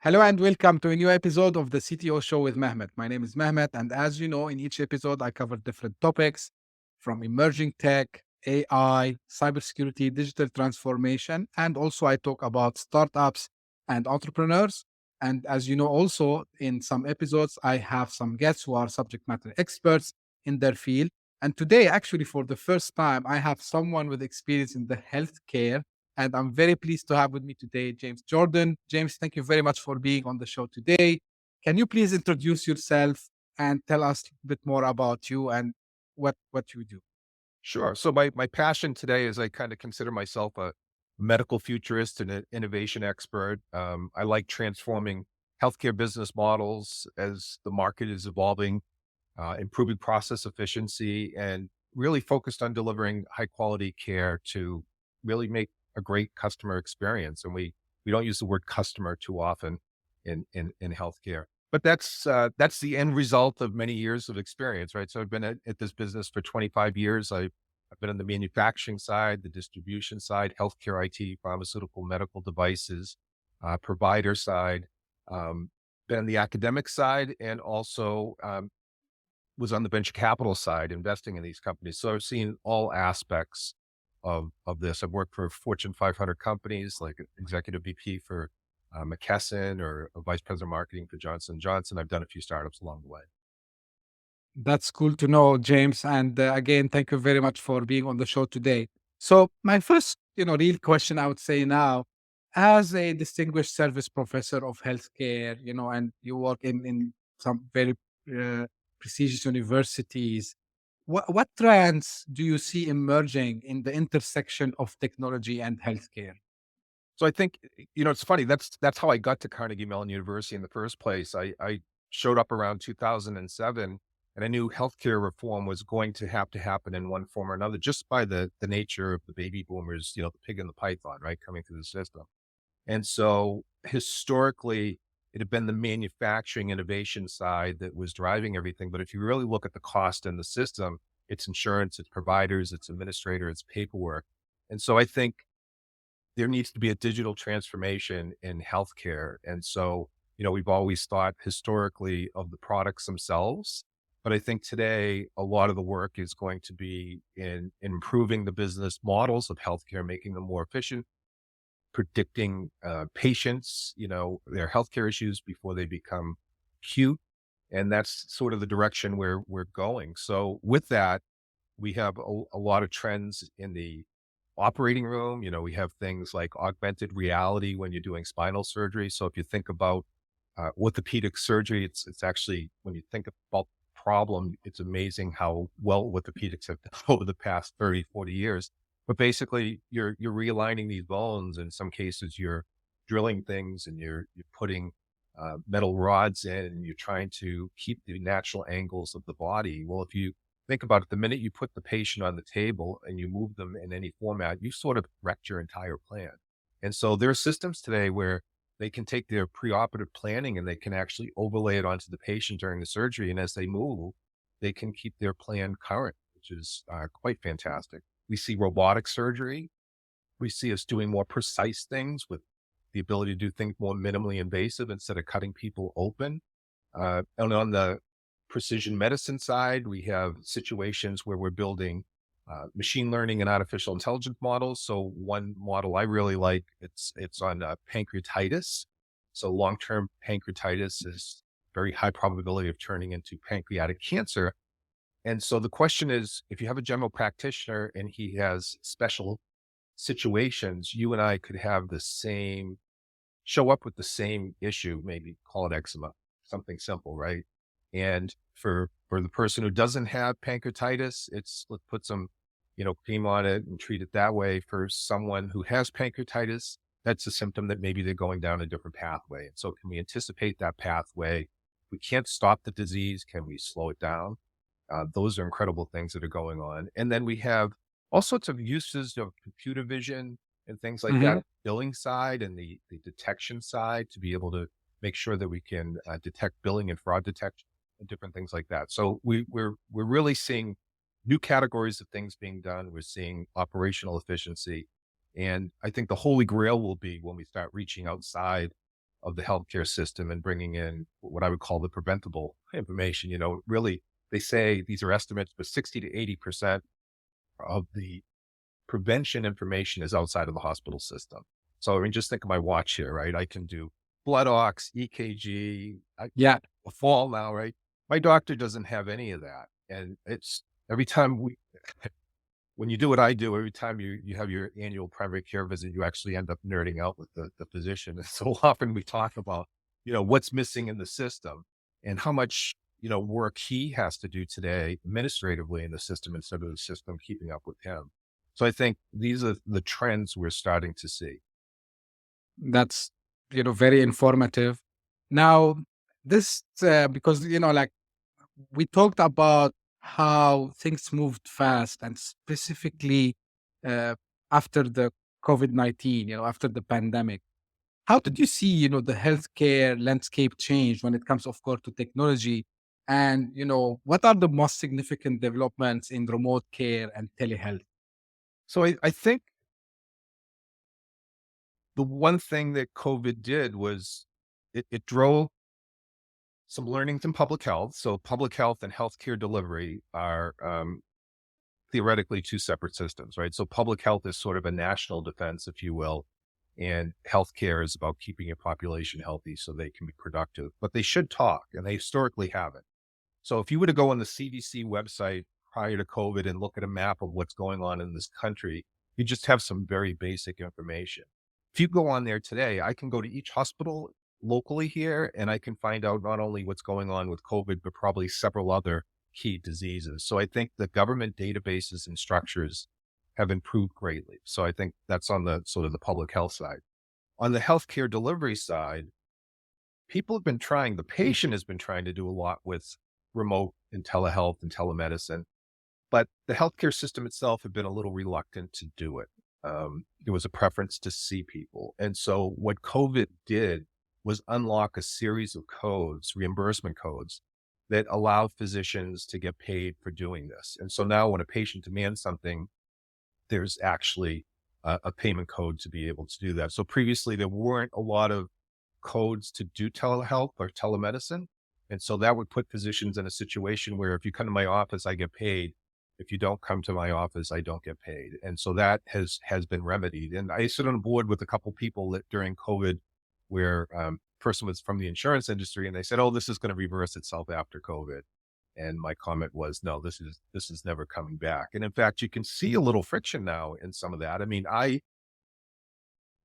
Hello and welcome to a new episode of the CTO Show with Mehmet. My name is Mehmet, and as you know, in each episode, I cover different topics from emerging tech, AI, cybersecurity, digital transformation, and also I talk about startups and entrepreneurs. And as you know, also in some episodes, I have some guests who are subject matter experts in their field. And today, actually, for the first time, I have someone with experience in the healthcare, and I'm very pleased to have with me today James Jordan. James, thank you very much for being on the show today. Can you please introduce yourself and tell us a bit more about you and what you do? Sure. So my passion today is I kind of consider myself a medical futurist and an innovation expert. I like transforming healthcare business models as the market is evolving, improving process efficiency, and really focused on delivering high quality care to really make a great customer experience. And we don't use the word customer too often in healthcare. But that's the end result of many years of experience, right? So I've been at this business for 25 years. I've been on the manufacturing side, the distribution side, healthcare IT, pharmaceutical, medical devices, provider side, been on the academic side, and also was on the venture capital side, investing in these companies. So I've seen all aspects of this. I've worked for Fortune 500 companies, like executive VP for McKesson or a vice president of marketing for Johnson Johnson. I've done a few startups along the way. That's cool to know, James. And again, thank you very much for being on the show today. So my first, real question I would say now, as a distinguished service professor of healthcare, and you work in some very uh, prestigious universities, what trends do you see emerging in the intersection of technology and healthcare? So I think, it's funny. That's how I got to Carnegie Mellon University in the first place. I showed up around 2007, and I knew healthcare reform was going to happen in one form or another, just by the nature of the baby boomers, the pig and the python, right, coming through the system. And so historically, it had been the manufacturing innovation side that was driving everything. But if you really look at the cost in the system, it's insurance, it's providers, it's administrator, it's paperwork. And so I think there needs to be a digital transformation in healthcare. And so, we've always thought historically of the products themselves. But I think today a lot of the work is going to be in improving the business models of healthcare, making them more efficient, predicting patients, their healthcare issues before they become acute. And that's sort of the direction where we're going. So with that, we have a lot of trends in the operating room. We have things like augmented reality when you're doing spinal surgery. So if you think about orthopedic surgery, it's actually, when you think about the problem, it's amazing how well orthopedics have done over the past 30, 40 years. But basically, you're realigning these bones. In some cases, you're drilling things and you're putting metal rods in, and you're trying to keep the natural angles of the body. Well, if you think about it, the minute you put the patient on the table and you move them in any format, you sort of wrecked your entire plan. And so there are systems today where they can take their preoperative planning and they can actually overlay it onto the patient during the surgery. And as they move, they can keep their plan current, which is quite fantastic. We see robotic surgery. We see us doing more precise things with the ability to do things more minimally invasive instead of cutting people open. And on the precision medicine side, we have situations where we're building machine learning and artificial intelligence models. So one model I really like, it's on pancreatitis. So long-term pancreatitis is very high probability of turning into pancreatic cancer. And so the question is, if you have a general practitioner and he has special situations, you and I could have the same, show up with the same issue, maybe call it eczema, something simple, right? And for the person who doesn't have pancreatitis, let's put some, cream on it and treat it that way. For someone who has pancreatitis, that's a symptom that maybe they're going down a different pathway. And so can we anticipate that pathway? We can't stop the disease. Can we slow it down? Those are incredible things that are going on. And then we have all sorts of uses of computer vision and things like that, billing side and the detection side, to be able to make sure that we can detect billing and fraud detection and different things like that. So we're really seeing new categories of things being done. We're seeing operational efficiency. And I think the holy grail will be when we start reaching outside of the healthcare system and bringing in what I would call the preventable information. Really, they say these are estimates, but 60 to 80% of the prevention information is outside of the hospital system. So, I mean, just think of my watch here, right? I can do blood ox, EKG, Yeah, a fall now, right? My doctor doesn't have any of that. And it's every time when you do what I do, every time you have your annual primary care visit, you actually end up nerding out with the physician. And so often we talk about, what's missing in the system and how much, work he has to do today administratively in the system instead of the system keeping up with him. So I think these are the trends we're starting to see. that's very informative. Now, this because like we talked about how things moved fast, and specifically uh, after the COVID-19, after the pandemic. How did you see, the healthcare landscape change when it comes, of course, to technology? And, what are the most significant developments in remote care and telehealth? So I think the one thing that COVID did was it drove some learnings in public health. So public health and healthcare delivery are theoretically two separate systems, right? So public health is sort of a national defense, if you will, and healthcare is about keeping your population healthy so they can be productive. But they should talk, and they historically haven't. So if you were to go on the CDC website prior to COVID and look at a map of what's going on in this country, you just have some very basic information. If you go on there today, I can go to each hospital locally here and I can find out not only what's going on with COVID, but probably several other key diseases. So I think the government databases and structures have improved greatly. So I think that's on the sort of the public health side. On the healthcare delivery side, the patient has been trying to do a lot with remote and telehealth and telemedicine, but the healthcare system itself had been a little reluctant to do it. There was a preference to see people. And so what COVID did was unlock a series of codes, reimbursement codes, that allowed physicians to get paid for doing this. And so now when a patient demands something, there's actually a payment code to be able to do that. So previously there weren't a lot of codes to do telehealth or telemedicine. And so that would put physicians in a situation where if you come to my office, I get paid. If you don't come to my office, I don't get paid. And so that has been remedied. And I sit on a board with a couple people that during COVID where person was from the insurance industry and they said, oh, this is going to reverse itself after COVID. And my comment was, no, this is never coming back. And in fact, you can see a little friction now in some of that. I mean,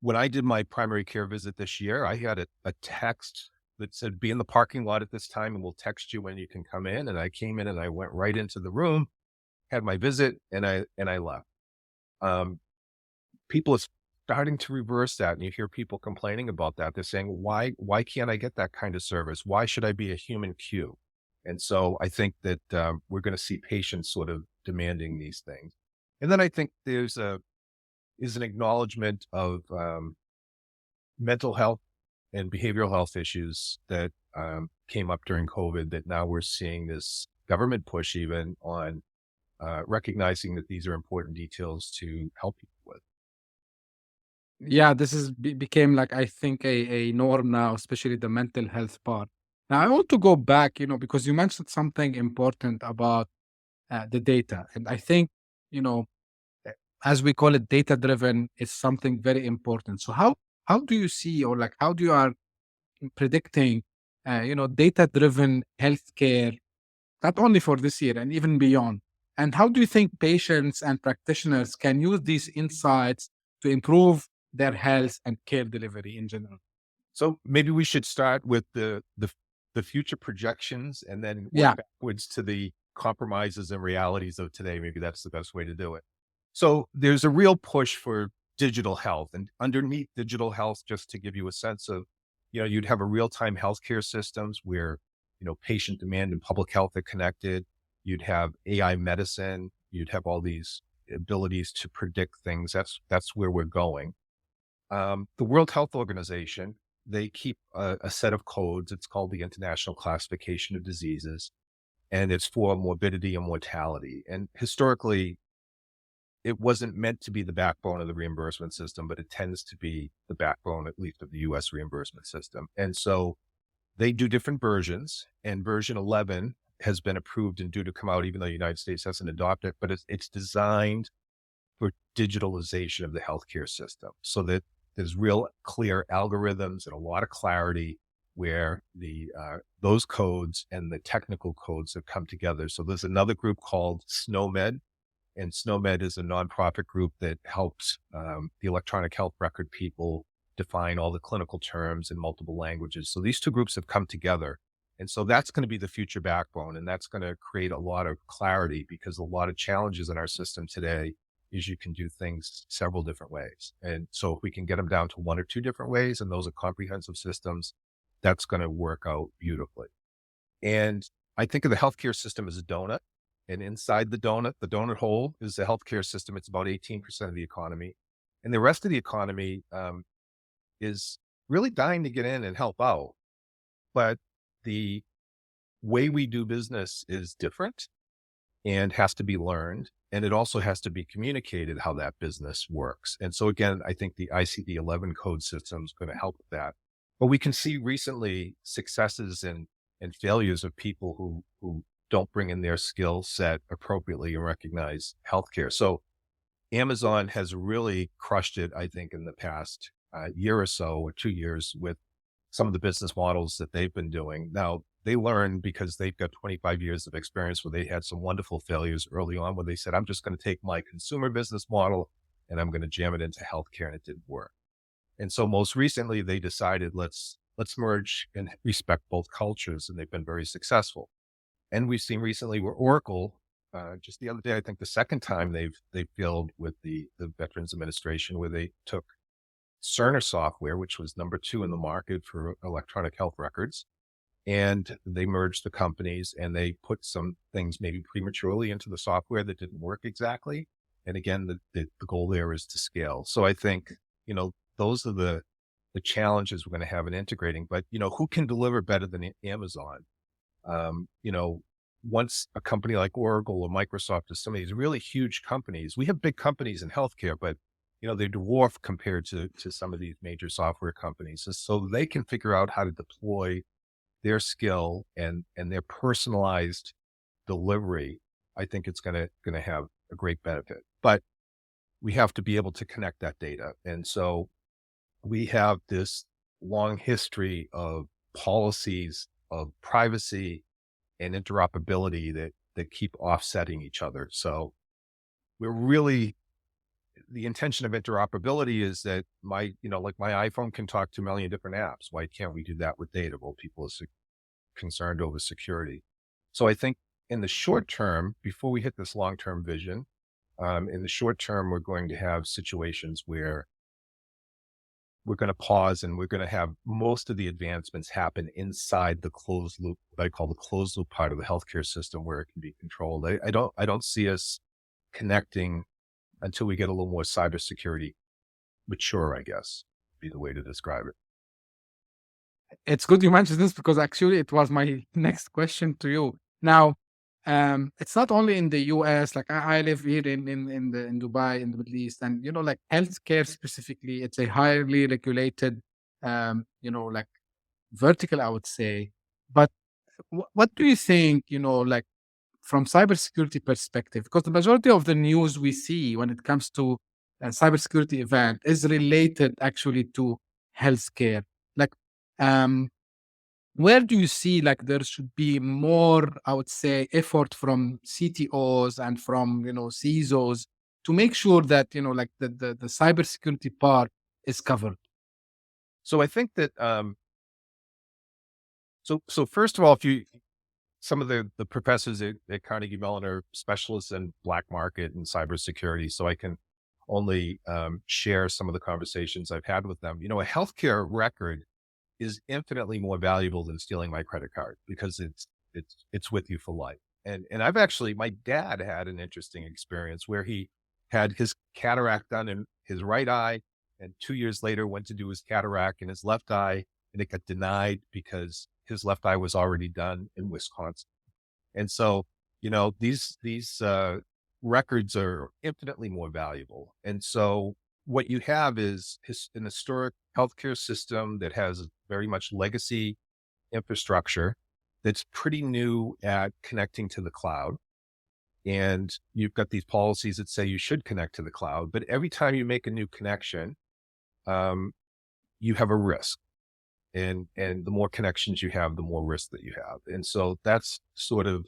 when I did my primary care visit this year, I had a text that said, be in the parking lot at this time and we'll text you when you can come in. And I came in and I went right into the room, had my visit, and I left. People are starting to reverse that. And you hear people complaining about that. They're saying, why can't I get that kind of service? Why should I be a human queue? And so I think that we're going to see patients sort of demanding these things. And then I think is an acknowledgement of mental health and behavioral health issues that came up during COVID, that now we're seeing this government push even on recognizing that these are important details to help people with. Yeah, this is became like, I think, a norm now, especially the mental health part. Now, I want to go back, because you mentioned something important about the data. And I think, you know, uh, as we call it, data driven is something very important. So how do you see, or like how do you are predicting data driven healthcare, not only for this year and even beyond? And how do you think patients and practitioners can use these insights to improve their health and care delivery in general? So maybe we should start with the future projections and then work Yeah. backwards to the compromises and realities of today. Maybe that's the best way to do it. So there's a real push for digital health, and underneath digital health, just to give you a sense of, you'd have a real-time healthcare systems where, patient demand and public health are connected. You'd have AI medicine. You'd have all these abilities to predict things. That's where we're going. The World Health Organization, they keep a set of codes. It's called the International Classification of Diseases, and it's for morbidity and mortality. And historically, it wasn't meant to be the backbone of the reimbursement system, but it tends to be the backbone, at least of the US reimbursement system. And so they do different versions, and version 11 has been approved and due to come out, even though the United States hasn't adopted it, but it's designed for digitalization of the healthcare system so that there's real clear algorithms and a lot of clarity where those codes and the technical codes have come together. So there's another group called SNOMED, and SNOMED is a nonprofit group that helps the electronic health record people define all the clinical terms in multiple languages. So these two groups have come together. And so that's going to be the future backbone. And that's going to create a lot of clarity, because a lot of challenges in our system today is you can do things several different ways. And so if we can get them down to one or two different ways, and those are comprehensive systems, that's going to work out beautifully. And I think of the healthcare system as a donut. And inside the donut hole is the healthcare system. It's about 18% of the economy. And the rest of the economy is really dying to get in and help out. But the way we do business is different and has to be learned. And it also has to be communicated how that business works. And so again, I think the ICD-11 code system is going to help with that. But we can see recently successes and failures of people who don't bring in their skill set appropriately and recognize healthcare. So Amazon has really crushed it, I think, in the past year or so, or 2 years, with some of the business models that they've been doing. Now, they learned because they've got 25 years of experience where they had some wonderful failures early on where they said, I'm just going to take my consumer business model and I'm going to jam it into healthcare, and it didn't work. And so most recently they decided, let's merge and respect both cultures, and they've been very successful. And we've seen recently where Oracle, just the other day, I think the second time they've failed with the Veterans Administration, where they took Cerner software, which was number 2 in the market for electronic health records, and they merged the companies and they put some things maybe prematurely into the software that didn't work exactly. And again, the goal there is to scale. So I think, those are the challenges we're going to have in integrating. But, who can deliver better than Amazon? Once a company like Oracle or Microsoft or some of these really huge companies, we have big companies in healthcare, but they dwarf compared to some of these major software companies. And so they can figure out how to deploy their skill and their personalized delivery. I think it's going to have a great benefit, but we have to be able to connect that data. And so we have this long history of policies of privacy and interoperability that keep offsetting each other. So we're really, the intention of interoperability is that my iPhone can talk to a million different apps. Why can't we do that with data? Well, people are concerned over security. So I think in the short term, before we hit this long-term vision, in the short term, we're going to have situations where we're going to pause and we're going to have most of the advancements happen inside the closed loop, what I call the closed loop part of the healthcare system, where it can be controlled. I don't see us connecting until we get a little more cybersecurity mature, I guess, would be the way to describe it. It's good you mentioned this, because actually it was my next question to you. Now, it's not only in the US. Like I live here in Dubai, in the Middle East, and like healthcare specifically, it's a highly regulated, like vertical, I would say. But what do you think? Like from cybersecurity perspective, because the majority of the news we see when it comes to a cybersecurity event is related actually to healthcare. Like, where do you see like there should be more, I would say, effort from CTOs and from CISOs to make sure that like the cybersecurity part is covered? So I think that so first of all, some of the professors at Carnegie Mellon are specialists in black market and cybersecurity, so I can only share some of the conversations I've had with them. A healthcare record is infinitely more valuable than stealing my credit card, because it's with you for life. And I've actually, my dad had an interesting experience where he had his cataract done in his right eye, and 2 years later went to do his cataract in his left eye, and it got denied because his left eye was already done in Wisconsin. And so, these records are infinitely more valuable. And so what you have is an historic healthcare system that has very much legacy infrastructure that's pretty new at connecting to the cloud. And you've got these policies that say you should connect to the cloud, but every time you make a new connection, um, you have a risk. And the more connections you have, the more risk that you have. And so that's sort of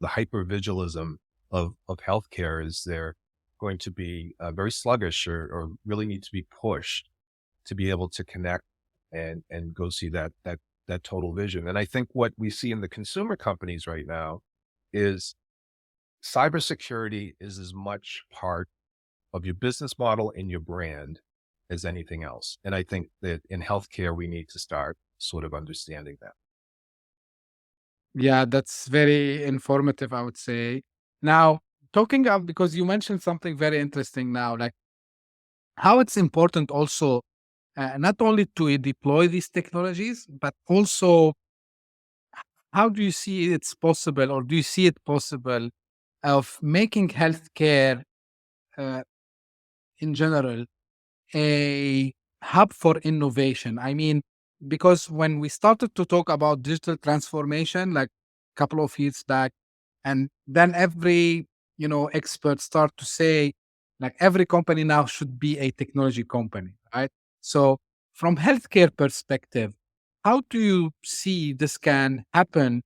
the hypervigilism of healthcare. Is they're going to be very sluggish, or really need to be pushed to be able to connect and go see that total vision. And I think what we see in the consumer companies right now is cybersecurity is as much part of your business model and your brand as anything else. And I think that in healthcare, we need to start sort of understanding that. Yeah, that's very informative, I would say. Now, talking of, because you mentioned something very interesting now, like how it's important also not only to deploy these technologies, but also how do you see it's possible, or do you see it possible of making healthcare uh, in general a hub for innovation? I mean, because when we started to talk about digital transformation, like a couple of years back, and then every expert start to say, like every company now should be a technology company, right? So, from healthcare perspective, how do you see this can happen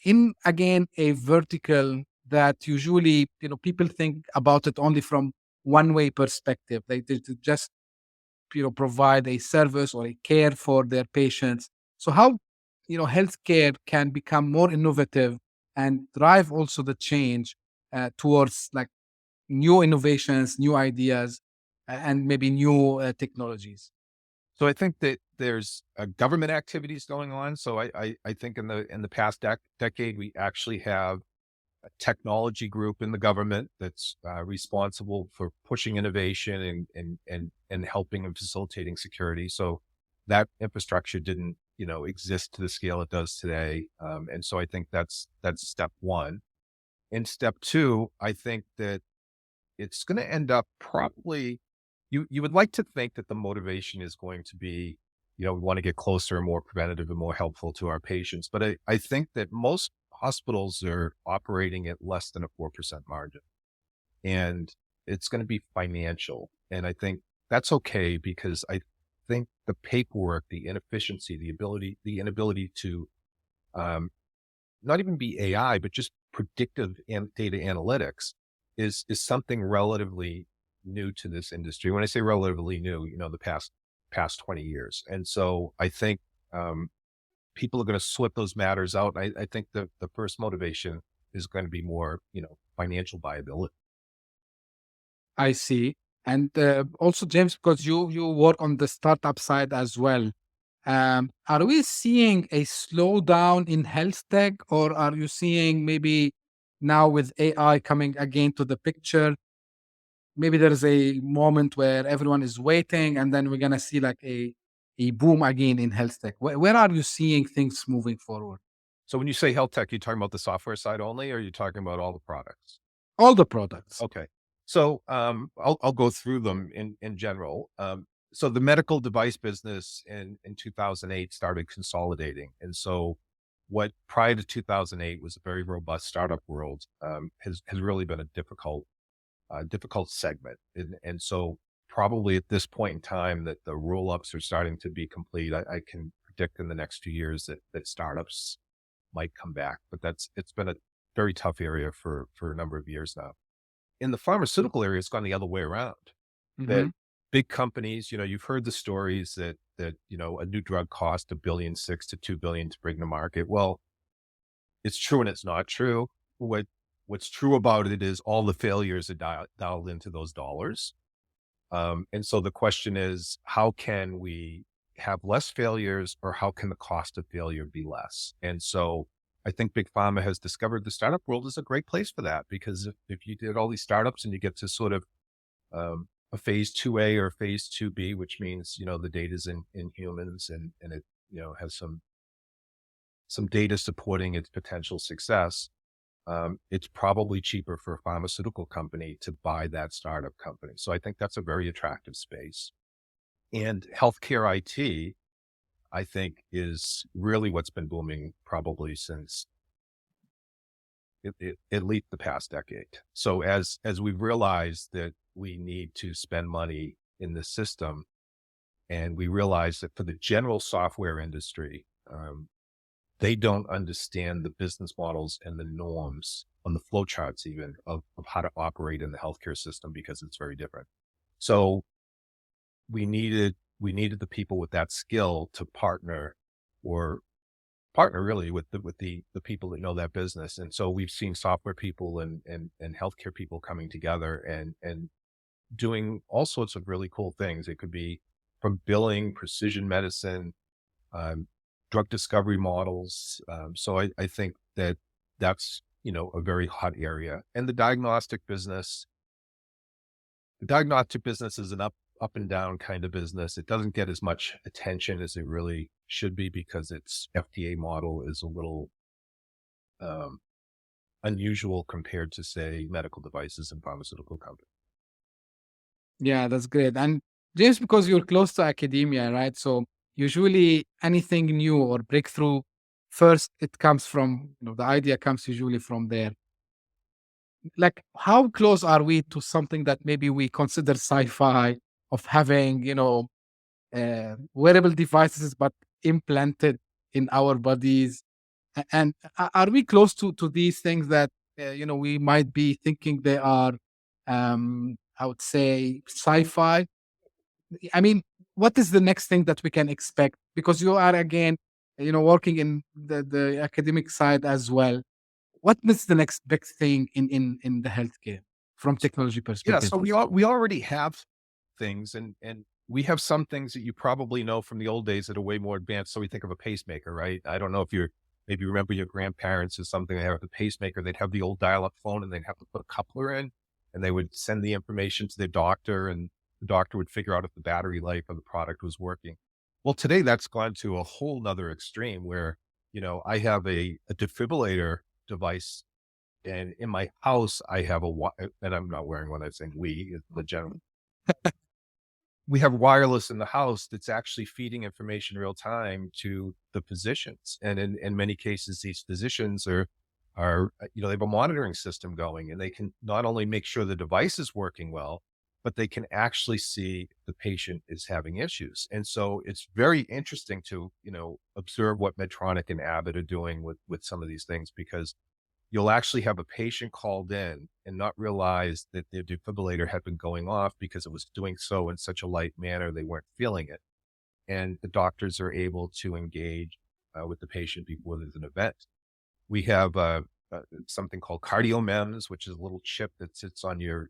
in again a vertical that usually people think about it only from one way perspective. They just provide a service or a care for their patients. So how healthcare can become more innovative and drive also the change towards like new innovations, new ideas, and maybe new technologies. So I think that there's government activities going on. So I think in the past decade, we actually have a technology group in the government that's responsible for pushing innovation and helping and facilitating security. So that infrastructure didn't, exist to the scale it does today. And so I think that's step one. In step two, I think that it's going to end up probably, you would like to think that the motivation is going to be, we want to get closer and more preventative and more helpful to our patients. But I think that most hospitals are operating at less than a 4% margin, and it's going to be financial. And I think that's okay, because I think the paperwork, the inefficiency, the inability to um, not even be AI, but just predictive and data analytics is something relatively new to this industry. When I say relatively new, the past 20 years. And so I think people are going to sweat those matters out. I think the first motivation is going to be more, financial viability. I see. And also, James, because you work on the startup side as well, are we seeing a slowdown in health tech, or are you seeing maybe now with AI coming again to the picture, maybe there's a moment where everyone is waiting, and then we're gonna see like a boom again in health tech? Where are you seeing things moving forward? So when you say health tech, you talking about the software side only, or are you talking about all the products? All the products. Okay. So, I'll go through them in general. So the medical device business in 2008 started consolidating. And so what prior to 2008 was a very robust startup world, has really been a difficult segment. And so probably at this point in time that the roll ups are starting to be complete, I can predict in the next few years that startups might come back, but it's been a very tough area for a number of years now. In the pharmaceutical area, it's gone the other way around. That Mhm. big companies, you've heard the stories that a new drug cost $1.6 billion to $2 billion to bring to market. Well, it's true and it's not true. What's true about it is all the failures are dialed into those dollars. And so the question is, how can we have less failures, or how can the cost of failure be less? And so I think Big Pharma has discovered the startup world is a great place for that, because if you did all these startups and you get to sort of a phase 2A or phase 2B, which means, the data's in humans, and it, has some data supporting its potential success. it's probably cheaper for a pharmaceutical company to buy that startup company. So I think that's a very attractive space. And healthcare IT, I think, is really what's been booming probably since at least the past decade. So as we've realized that we need to spend money in the system, and we realize that for the general software industry, they don't understand the business models and the norms on the flowcharts even of how to operate in the healthcare system because it's very different. So we needed the people with that skill to partner really with the people that know that business. And so we've seen software people and healthcare people coming together and doing all sorts of really cool things. It could be from billing, precision medicine, um, drug discovery models. So I think that that's, a very hot area. And the diagnostic business is an up and down kind of business. It doesn't get as much attention as it really should be because its FDA model is a little um, unusual compared to, say, medical devices and pharmaceutical companies. Yeah, that's great. And just because you're close to academia, right? So usually anything new or breakthrough, first it comes from, the idea comes usually from there. Like, how close are we to something that maybe we consider sci-fi of having, wearable devices but implanted in our bodies? And are we close to these things that we might be thinking they are, I would say, sci-fi? I mean, what is the next thing that we can expect? Because you are again, working in the academic side as well. What is the next big thing in the healthcare from technology Yeah, perspective? so we already have things, and we have some things that you probably know from the old days that are way more advanced. So we think of a pacemaker, right? I don't know if you're maybe remember your grandparents or something. They have a pacemaker. They'd have the old dial-up phone, and they'd have to put a coupler in, and they would send the information to their doctor, and the doctor would figure out if the battery life of the product was working. Well, today that's gone to a whole nother extreme where I have a defibrillator device, and in my house, I have and I'm not wearing one. I'm saying we, the gentleman. We have wireless in the house that's actually feeding information real time to the physicians. And in many cases, these physicians they have a monitoring system going, and they can not only make sure the device is working well, but they can actually see if the patient is having issues. And so it's very interesting to, observe what Medtronic and Abbott are doing with some of these things, because you'll actually have a patient called in and not realize that their defibrillator had been going off because it was doing so in such a light manner, they weren't feeling it. And the doctors are able to engage with the patient before there's an event. We have something called cardiomems, which is a little chip that sits on your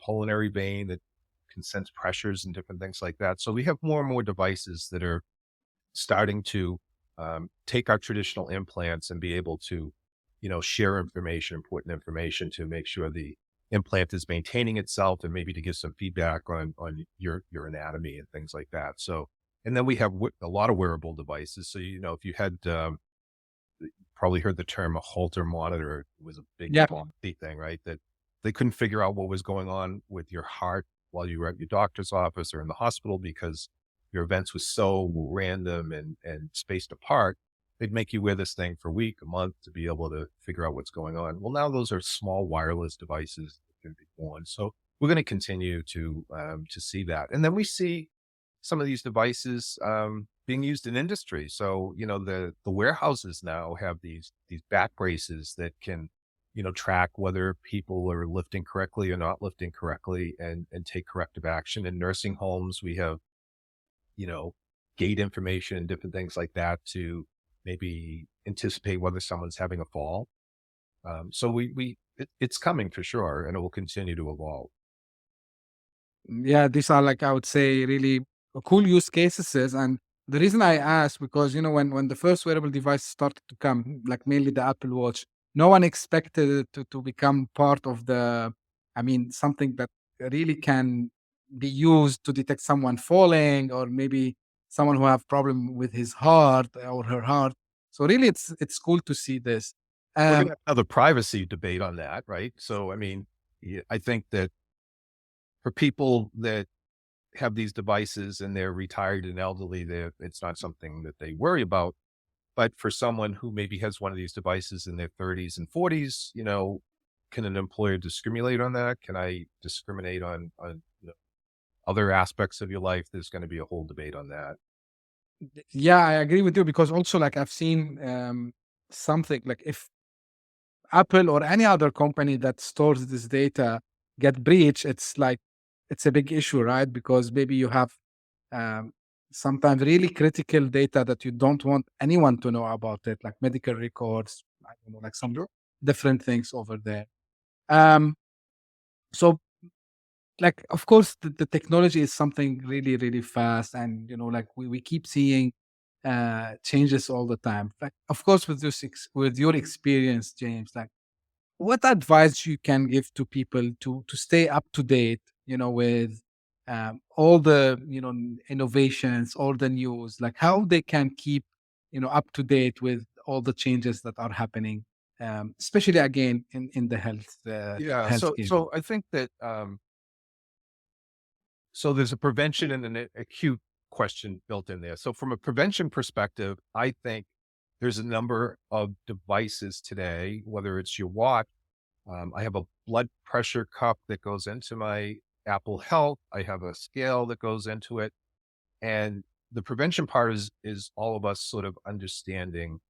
pulmonary vein that can sense pressures and different things like that. So we have more and more devices that are starting to take our traditional implants and be able to share information, important information to make sure the implant is maintaining itself and maybe to give some feedback on your anatomy and things like that. So, and then we have a lot of wearable devices. So, if you had probably heard the term a Holter monitor, it was a big Yeah. thing, right? That they couldn't figure out what was going on with your heart while you were at your doctor's office or in the hospital because your events was so random and spaced apart. They'd make you wear this thing for a week, a month to be able to figure out what's going on. Well, now those are small wireless devices that can be worn. So we're going to continue to see that. And then we see some of these devices being used in industry. So, the warehouses now have these back braces that can, track whether people are lifting correctly or not lifting correctly and take corrective action. In nursing homes, we have, gait information and different things like that to maybe anticipate whether someone's having a fall. So it's coming for sure, and it will continue to evolve. Yeah, these are, like, I would say, really cool use cases. And the reason I asked, because when the first wearable device started to come, like mainly the Apple Watch, no one expected it to become part of I mean, something that really can be used to detect someone falling, or maybe someone who have problem with his heart or her heart. So really, it's cool to see this. We're going Um, to have another privacy debate on that, right? So, I mean, I think that for people that have these devices and they're retired and elderly, it's not something that they worry about. But for someone who maybe has one of these devices in their 30s and 40s, can an employer discriminate on that? Can I discriminate on other aspects of your life? There's going to be a whole debate on that. yeah, I agree with you because also like I've seen something like if Apple or any other company that stores this data get breached, it's like it's a big issue, right? Because maybe you have um, sometimes really critical data that you don't want anyone to know about it, like medical records, I don't know, like some Sure. different things over there. Um, so like of course the technology is something really really fast, and like we keep seeing changes all the time. Like of course with this with your experience, James, like what advice you can give to people to stay up to date, with all the innovations, all the news, like how they can keep up to date with all the changes that are happening, especially again in the Yeah. So, healthcare. so I think that, so there's a prevention and an acute question built in there. So from a prevention perspective, I think there's a number of devices today, whether it's your watch. I have a blood pressure cuff that goes into my Apple Health. I have a scale that goes into it. And the prevention part is all of us sort of understanding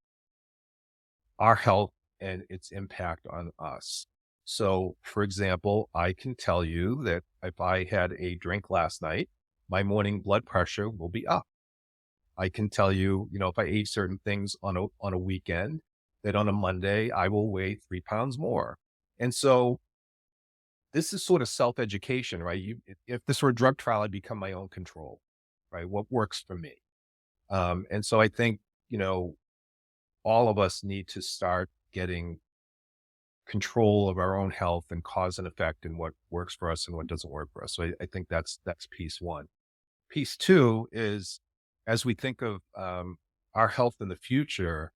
our health and its impact on us. So, for example, I can tell you that if I had a drink last night, my morning blood pressure will be up. I can tell you, if I ate certain things on a weekend, that on a Monday I will weigh 3 pounds more. And so this is sort of self-education, right? If this were a drug trial, I'd become my own control, right? What works for me? And so I think, all of us need to start getting control of our own health and cause and effect and what works for us and what doesn't work for us. So I think that's piece one. Piece two is as we think of our health in the future,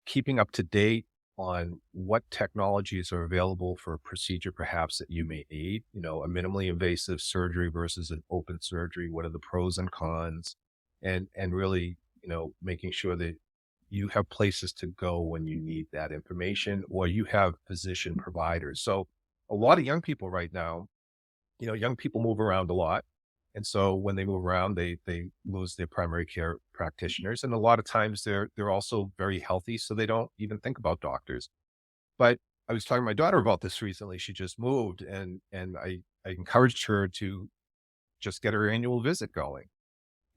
keeping up to date on what technologies are available for a procedure perhaps that you may need, a minimally invasive surgery versus an open surgery. What are the pros and cons? And really, making sure that you have places to go when you need that information or you have physician providers. So a lot of young people right now, young people move around a lot. And so when they move around, they lose their primary care practitioners. And a lot of times they're also very healthy, so they don't even think about doctors. But I was talking to my daughter about this recently. She just moved and I encouraged her to just get her annual visit going.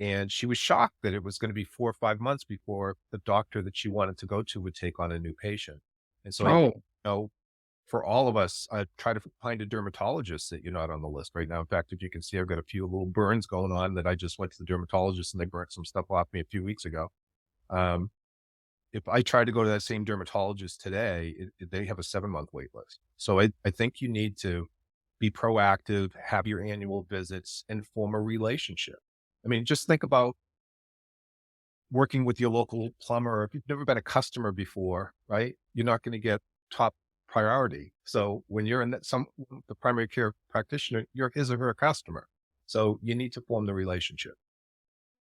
And she was shocked that it was going to be 4 or 5 months before the doctor that she wanted to go to would take on a new patient. And so I think, Oh, for all of us, I try to find a dermatologist that you're not on the list right now. In fact, if you can see, I've got a few little burns going on that I just went to the dermatologist and they burnt some stuff off me a few weeks ago. Um, if I try to go to that same dermatologist today, they have a 7 month wait list. So I think you need to be proactive, have your annual visits, and form a relationship. I mean, just think about working with your local plumber. If you've never been a customer before, right? You're not going to get top priority. So when you're in the primary care practitioner, you're his or her customer. So you need to form the relationship.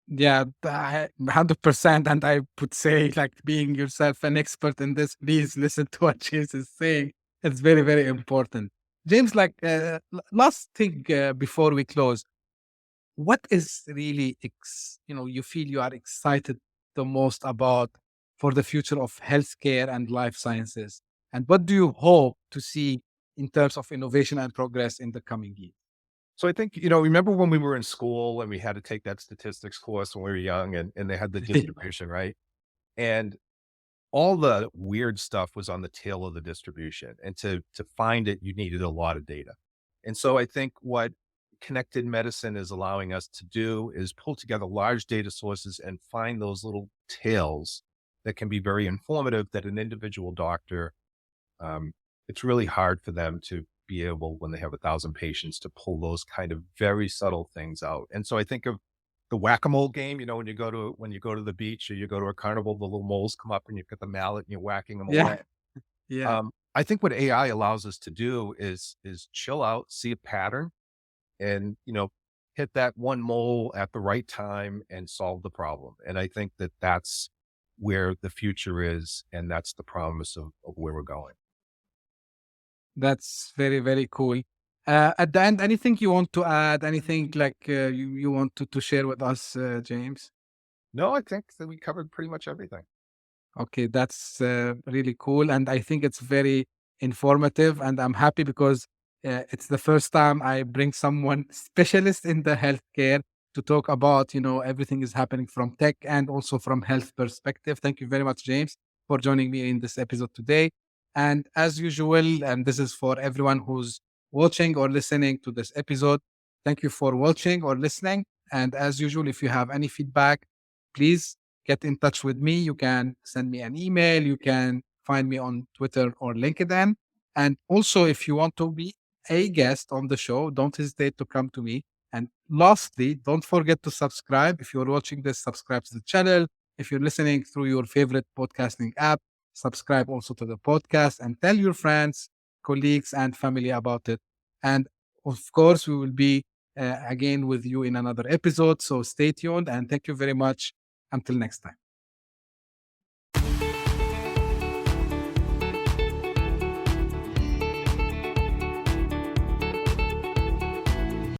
yeah, 100%. And I would say, like, being yourself an expert in this, please listen to what James is saying. It's very, very important. James, like, last thing before we close, what is really, you feel you are excited the most about for the future of healthcare and life sciences? And what do you hope to see in terms of innovation and progress in the coming years? So I think, remember when we were in school and we had to take that statistics course when we were young and they had the distribution, right? And all the weird stuff was on the tail of the distribution. And to find it, you needed a lot of data. And so I think what connected medicine is allowing us to do is pull together large data sources and find those little tails that can be very informative that an individual doctor, it's really hard for them to be able, when they have 1,000 patients, to pull those kind of very subtle things out. And so I think of the whack-a-mole game, when you go to the beach or you go to a carnival, the little moles come up and you get the mallet and you're whacking them Yeah. away. Yeah. I think what AI allows us to do is chill out, see a pattern, and hit that one mole at the right time and solve the problem. And I think that that's where the future is, and that's the promise of where we're going. That's very, very cool. At the end, anything you want to add? Anything like you want to share with us, James? No, I think that we covered pretty much everything. Okay, that's really cool. And I think it's very informative. And I'm happy because it's the first time I bring someone specialist in the healthcare to talk about, everything is happening from tech and also from health perspective. Thank you very much, James, for joining me in this episode today. And as usual, and this is for everyone who's watching or listening to this episode, thank you for watching or listening. And as usual, if you have any feedback, please get in touch with me. You can send me an email. You can find me on Twitter or LinkedIn. And also, if you want to be a guest on the show, don't hesitate to come to me. And lastly, don't forget to subscribe. If you're watching this, subscribe to the channel. If you're listening through your favorite podcasting app, subscribe also to the podcast and tell your friends, colleagues, and family about it. And of course, we will be again with you in another episode. So stay tuned and thank you very much. Until next time.